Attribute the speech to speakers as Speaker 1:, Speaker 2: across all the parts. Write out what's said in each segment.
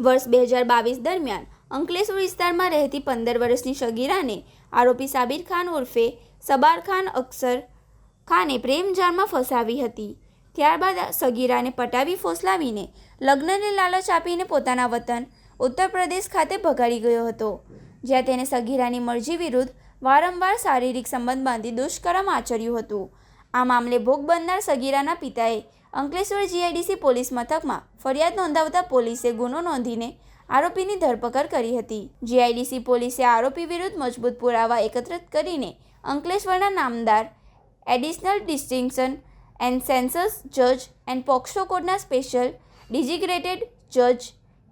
Speaker 1: વર્ષ 2022 દરમિયાન અંકલેશ્વર વિસ્તારમાં રહેતી 15 વર્ષની સગીરાને આરોપી સાબિર ખાન ઉર્ફે સબાર ખાન અક્ષર ખાને પ્રેમજાળમાં ફસાવી હતી. ત્યારબાદ સગીરાને પટાવી ફોસલાવીને લગ્નની લાલચ આપીને પોતાના વતન ઉત્તર પ્રદેશ ખાતે ભગાડી ગયો હતો, જ્યાં તેને સગીરાની મરજી વિરુદ્ધ વારંવાર શારીરિક સંબંધ બાંધી દુષ્કર્મ આચર્યું હતું. આ મામલે ભોગ બનનાર સગીરાના પિતાએ અંકલેશ્વર જીઆઈડીસી પોલીસ મથકમાં ફરિયાદ નોંધાવતા પોલીસે ગુનો નોંધીને આરોપીની ધરપકડ કરી હતી. જીઆઈડીસી પોલીસે આરોપી વિરુદ્ધ મજબૂત પુરાવા એકત્રિત કરીને અંકલેશ્વરના નામદાર એડિશનલ ડિસ્ટિંક્શન એન્ડ સેશન્સ જજ એન્ડ પોક્સો કોર્ટના સ્પેશિયલ ડિઝિગ્નેટેડ જજ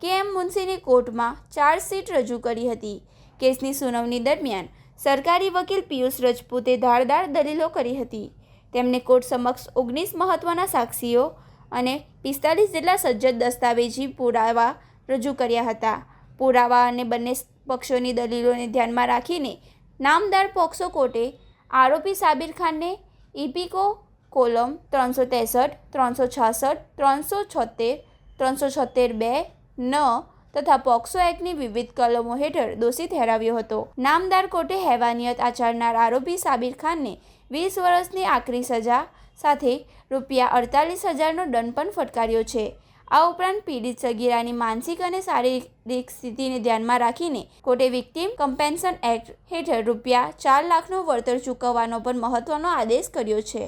Speaker 1: કે.એમ. મુનશીની કોર્ટમાં ચાર્જશીટ રજૂ કરી હતી. કેસની સુનાવણી દરમિયાન સરકારી વકીલ પિયુષ રજપૂતે ધારદાર દલીલો કરી હતી. તેમણે કોર્ટ સમક્ષ 19 મહત્વના સાક્ષીઓ અને 45 જેટલા સજ્જડ દસ્તાવેજી પુરાવા રજૂ કર્યા હતા. પુરાવા અને બંને પક્ષોની દલીલોને ધ્યાનમાં રાખીને નામદાર પોક્સો કોર્ટે આરોપી સાબિર ખાનને ઇપીકો કોલમ 363, 366, 376, 376(2) તથા પોક્સો એક્ટની વિવિધ કલમો હેઠળ દોષી ઠેરવ્યો હતો. નામદાર કોર્ટે હેવાનિયત આચરનાર આરોપી સાબિર ખાનને 20 વર્ષની આકરી સજા સાથે ₹48,000નો દંડ પણ ફટકાર્યો છે. આ ઉપરાંત પીડિત સગીરાની માનસિક અને શારીરિક સ્થિતિને ધ્યાનમાં રાખીને કોર્ટે વિક્ટિમ કમ્પેન્સેશન એક્ટ હેઠળ ₹4 લાખનું વળતર ચૂકવવાનો પણ મહત્વનો આદેશ કર્યો છે.